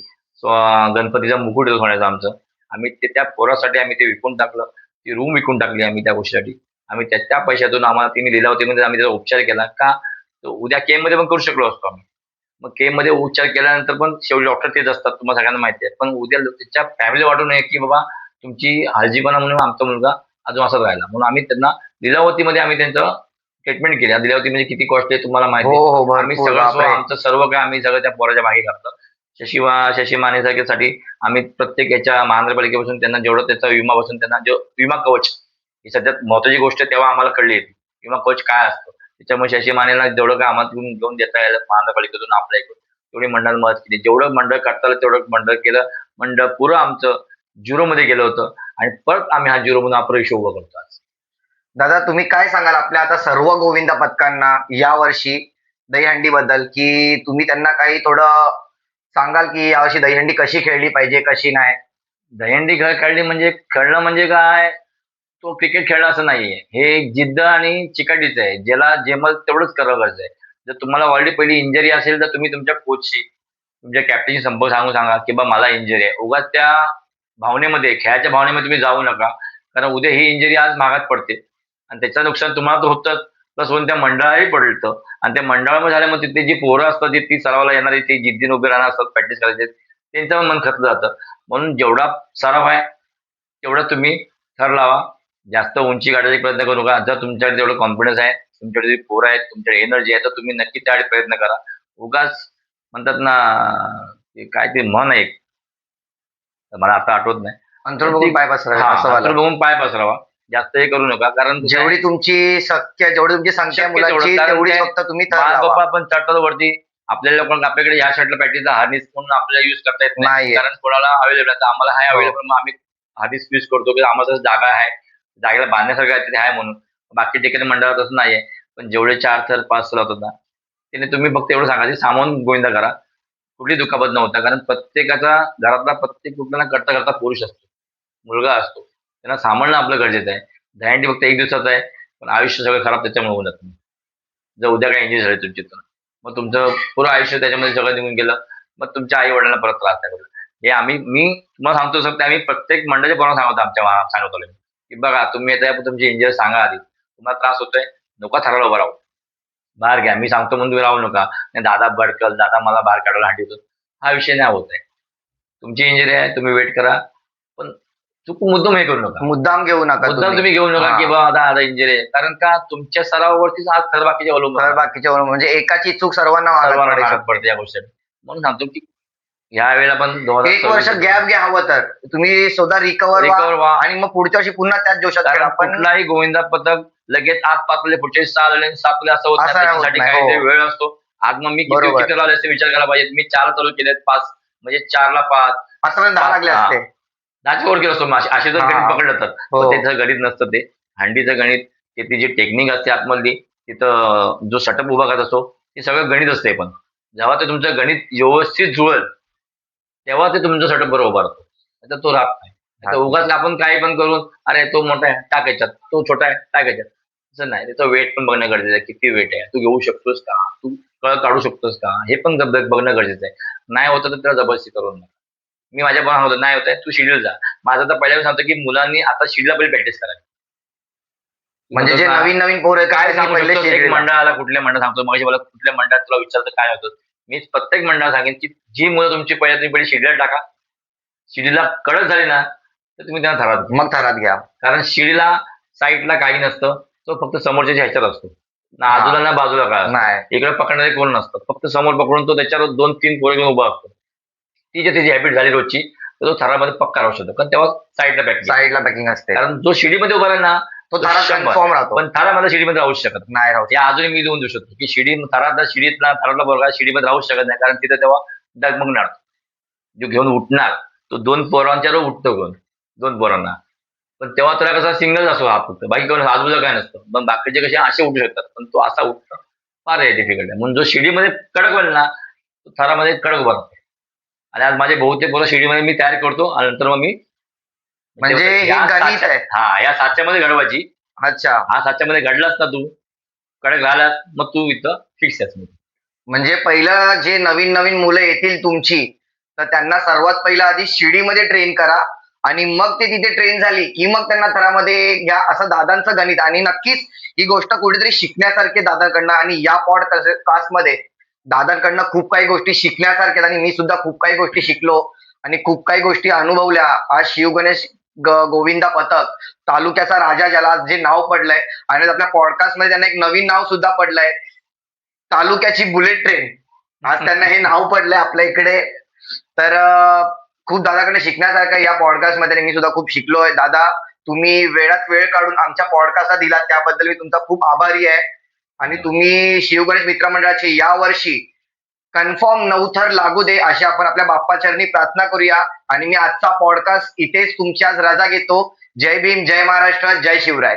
गणपतीचा मुकुट होण्याचं आमचं. आम्ही ते त्या पोरासाठी आम्ही ते विकून टाकलं. ती रूम विकून टाकली आम्ही त्या गोष्टीसाठी. आम्ही त्या पैशातून आम्हाला तिने लिलावतीमध्ये आम्ही त्याचा उपचार केला का तो उद्या केम मध्ये पण करू शकलो असतो आम्ही. मग केम मध्ये उपचार केल्यानंतर पण शेवटी डॉक्टर तेच असतात तुम्हाला सगळ्यांना माहिती आहे. पण उद्या त्याच्या फॅमिली वाटू नये की बाबा तुमची हलजीपणा म्हणून आमचा मुलगा अजून असाच राहिला. म्हणून आम्ही त्यांना लिलावतीमध्ये आम्ही त्यांचं ट्रीटमेंट केली. लिलावती म्हणजे किती कॉस्टली आहे तुम्हाला माहिती आहे. हो, आम्ही भरपूर. सगळं बापरे. आमचं सर्व काय आम्ही सगळं त्या पोराच्या मागे घातलं. शशी मानेसाठी आम्ही प्रत्येक याच्या महानगरपालिकेपासून त्यांना जेवढं त्याचा विमा बसून त्यांना जो विमा कवच ही सध्यात महत्वाची गोष्ट तेव्हा आम्हाला कळली आहे. विमा कवच काय असतं. त्याच्यामुळे शशी मानेला जेवढं काय आम्हाला घेऊन देता येईल महानगरपालिकेतून अप्लाय करून तेवढी मंडळानं मदत केली. जेवढं मंडळ करता आलं तेवढं मंडळ केलं. मंडळ पुरं आमचं झिरोमध्ये गेलं होतं आणि परत आम्ही हा झिरोमधून अपयश उभं करतो आज. दादा तुम्ही काय सांगाल आपल्या आता सर्व गोविंदा पथकांना यावर्षी दहीहंडी बद्दल, की तुम्ही त्यांना काही थोडं सांगाल की यावर्षी दहीहंडी कशी खेळली पाहिजे, कशी नाही? दहीहंडी खेळली म्हणजे खेळणं म्हणजे काय तो क्रिकेट खेळणं असं नाहीये. हे एक जिद्द आणि चिकाटीचं आहे. ज्याला जेमल तेवढंच करणं गरजेचं आहे. जर तुम्हाला ऑलरेडी पहिली इंजरी असेल तर तुम्ही तुमच्या कोचशी तुमच्या कॅप्टनशी संपर्क सांगा की बा मला इंजरी आहे. उगाच त्या भावनेमध्ये खेळाच्या भावनेमध्ये तुम्ही जाऊ नका. कारण उद्या ही इंजरी आज महागात पडते आणि त्याचं नुकसान तुम्हाला तर होतंच प्लस होऊन त्या मंडळालाही पडतं. आणि त्या मंडळामध्ये झाल्यामुळे तिथे जी पोरं असतात ती सरावाला येणारी ती जिद्दीने उभी राहणार असतात प्रॅक्टिस करायचे त्यांचं पण मन खचलं जातं. म्हणून जेवढा सराव आहे तेवढा तुम्ही थर लावा. जास्त उंची गाठायचा प्रयत्न करू नका. जर तुमच्याकडे तेवढं कॉन्फिडन्स आहे, तुमच्याकडे पोरं आहेत, तुमच्याकडे एनर्जी आहे, तर तुम्ही नक्की त्यासाठी प्रयत्न करा. उगाच म्हणतात ना, ते काय ते म्हण आहे एक, मला आता आठवत नाही. अंथरूण बघून पाय पसरावे हा, असं वाला. अंथरूण बघून पाय पसरावा. जास्त हे करू नका, कारण कसं आहे, जेवढी तुमची जेवढी तुमची संख्या शक्य मुलांची तेवढं, कारण तेवढीच काय, फक्त तुम्ही थर बाळ लावा. गप्पा आपण चढतो वरती. आपल्याला पण आपल्याकडे ह्या शर्टला पॅटीचा हार्नेस म्हणून आपल्याला युज करता येत नाही, नाहीये. कारण कोणाला अवेलेबल आहे. आम्हाला हाय हो. अवेलेबल, मग आम्ही हार्नेस युज करतो की आम्हाला तसं जागा आहे, जागेला बांधण्यासारखं काहीतरी आहे म्हणून. बाकी ठिकाणी मंडळात तसं नाहीये. पण जेवढे 4 थर 5 थर होतात ना, त्याने तुम्ही फक्त एवढं सांगा, सामावून गोविंदा करा. कुठली दुखापत नव्हता, कारण प्रत्येकाचा घरातला प्रत्येक कुठला ना करता करता पुरुष असतो, मुलगा असतो. त्यांना सांभाळणं आपलं गरजेचं आहे. दहीहंडी फक्त एक दिवसाचं आहे, पण आयुष्य सगळं खराब त्याच्यामुळे होऊन जातं. जर उद्या काही इंजुरी झाली तुमची, तर मग तुमचं पुरं आयुष्य त्याच्यामध्ये सगळं निघून गेलं. मग तुमच्या आई वडिलांना परत त्रास नाही. हे मी तुम्हाला सांगतो सर, आम्ही प्रत्येक मंडळाच्या पोरांना सांगतो की बघा, तुम्ही येताय पण तुमची इंजुरी सांगा आधी. तुम्हाला त्रास होतोय, नका थराला उभं राहू, बाहेर घ्या. मी सांगतो म्हणून तुम्ही राहू नका. नाही दादा भडकल, दादा मला बाहेर काढायला हांडीतून, हा विषय नाही होत आहे. तुमची इंजुरी आहे, तुम्ही वेट करा, पण मुद्दाम हे करू नका. मुद्दाम घेऊ नका मुद्दाम तुम्ही घेऊ नका की बाबा आता इंजुरी आहे, कारण का तुमच्या सरावावरतीच आज थर बाकीचे अवलंबून तर बाकीच्या म्हणजे एकाची चूक सर्वांना सर्वांना मागायला भागात पडते या गोष्टी. म्हणून सांगतो की ह्या वेळेला पण 1 वर्ष गॅप घ्या हवं तर तुम्ही स्वतः रिकवर व्हा, आणि मग पुढच्या वर्षी पुन्हा त्याच जोशात कारण खेळा. पण कुठलाही गोविंदा पथक लगेच आज पाचले पुढचे 6 आले 7 असं होत नाही. असं होत त्याच्यासाठी नाही, काहीतरी हो. वेळ असतो. आज मग मी बरोबर. किती लावले असते विचार करायला पाहिजे. मी 4 चालू केलेत, 5 म्हणजे 4 ला 5 आतापर्यंत 10 लागले हा. असते. 10च्या वर गेलो असतो. असे जर हा. गणित पकडलं तर, हो. पण त्याचं गणित नसतं ते. हंडीचं गणित, त्याची जी टेक्निक असते आतमधली, तिथं जो सेटअप उभा करत असतो, ते सगळं गणित असते. पण जेव्हा ते तुमचं गणित व्यवस्थित जुळल, तेव्हा ते तुमचं सेटअप बरोबर उभा राहतो. आता तो राहत नाही. आता उगाच आपण काही पण करून, अरे तो मोठा आहे टाकायच्यात, तो छोटा आहे टाकायच्यात, असं नाही. त्याचं वेट पण बघणं गरजेचं आहे. किती वेट आहे, तू घेऊ शकतोस का, तू कळ काढू शकतोस का, हे पण बघणं गरजेचं आहे. नाही होतं तर त्याला जबरदस्ती करून नका. मी माझ्या पण होतं, नाही होत आहे तू शेड्यूल जा. माझं तर पहिल्यापासून सांगतो की मुलांनी आता शेड्यूलला पहिले प्रॅक्टिस करावी. म्हणजे जे नवीन पोरं आहेत, काय त्यांनी सांगू पहिले शकतो एक schedule. मंडळाला, कुठल्या मंडळ सांगतो मग मला कुठल्या मंडळात तुला विचारतं काय होतं, मी प्रत्येक मंडळाला सांगेन की जी मुलं तुमची पहिले शेड्यूल टाका. शेड्यूलला कडक झाली ना, तर तुम्ही त्यांना थरात घ्या. मग थरात घ्या. कारण शेडीला साईडला काही नसतं, तो फक्त समोरच्या ह्याच्यात असतो ना, हा. आजूला ना बाजूला काय असतं. नाही. इकडे पकडणारे कोण नसतं, फक्त समोर पकडून तो त्याच्यावर 2-3 पोरं घेऊन उभा असतो. ती जी त्याची हॅबिट झाली रोजची, तर तो थरामध्ये पक्का राहू शकतो, कारण तेव्हा साईडला पॅकिंग असते. कारण जो शिडीमध्ये उभा राहील ना, तो थरात 100. कन्फर्म राहतो. पण थरामध्ये शिडीमध्ये राहू शकत नाही. नाही राहू या अजूनही मी देऊन देऊ शकतो की थरातला पोरगा शिडीमध्ये राहू शकत नाही, कारण तिथे तेव्हा डगमगणार. जो घेऊन उठणार तो 2 पोरांच्या उठतो घेऊन, 2 पोरांना. पण तेव्हा तुला कसा सिंगल असतो हा फक्त, बाकी कोण आजूबाजूला काय नसतं. पण बाकीचे कसे असे उठू शकतात, पण तो असा उठतो, फार डिफिकल्ट आहे. म्हणून जो शिडीमध्ये कडक होईल ना, तो थरामध्ये कडक उभा राहतो. आणि आज माझे बहुतेक पोरं शिडीमध्ये मी तयार करतो, आणि नंतर मग मी म्हणजे हे या गणित आहे. हा, या साच्यामध्ये घडवायची. अच्छा. हा साच्यामध्ये घडलास ना तू, कडक राहिलास, मग तू इथं फिक्स आहेस. म्हणजे पहिलं जे नवीन मुलं येतील तुमची, तर त्यांना सर्वात पहिलं आधी शिडीमध्ये ट्रेन करा आणि मग ते तिथे ट्रेन झाली की मग त्यांना थरामध्ये घ्या, असं दादांचं गणित. आणि नक्कीच ही गोष्ट कुठेतरी शिकण्यासारखी दादांकडनं, आणि या पॉडकास्टमध्ये दादांकडनं खूप काही गोष्टी शिकण्यासारख्या, आणि मी सुद्धा खूप काही गोष्टी शिकलो आणि खूप काही गोष्टी अनुभवल्या. आज शिवगणेश गोविंदा पथक, तालुक्याचा राजा, ज्याला आज जे नाव पडलंय, आणि आपल्या पॉडकास्टमध्ये त्यांना एक नवीन नाव सुद्धा पडलंय, तालुक्याची बुलेट ट्रेन. आज त्यांना हे नाव पडलंय आपल्या इकडे. तर खूप दादाकडे शिकण्यासारखं या पॉडकास्टमध्ये मी सुद्धा खूप शिकलोय. दादा, तुम्ही वेळात वेळ काढून आमच्या पॉडकास्टला दिला, त्याबद्दल मी तुमचा खूप आभारी आहे. आणि तुम्ही शिवगणेश मित्र मंडळाची या वर्षी कन्फर्म 9 थर लागू दे, अशी आपण आपल्या बाप्पाचरणी प्रार्थना करूया. आणि मी आजचा पॉडकास्ट इथेच तुमची आज रजा घेतो. जय भीम, जय महाराष्ट्र, जय शिवराय.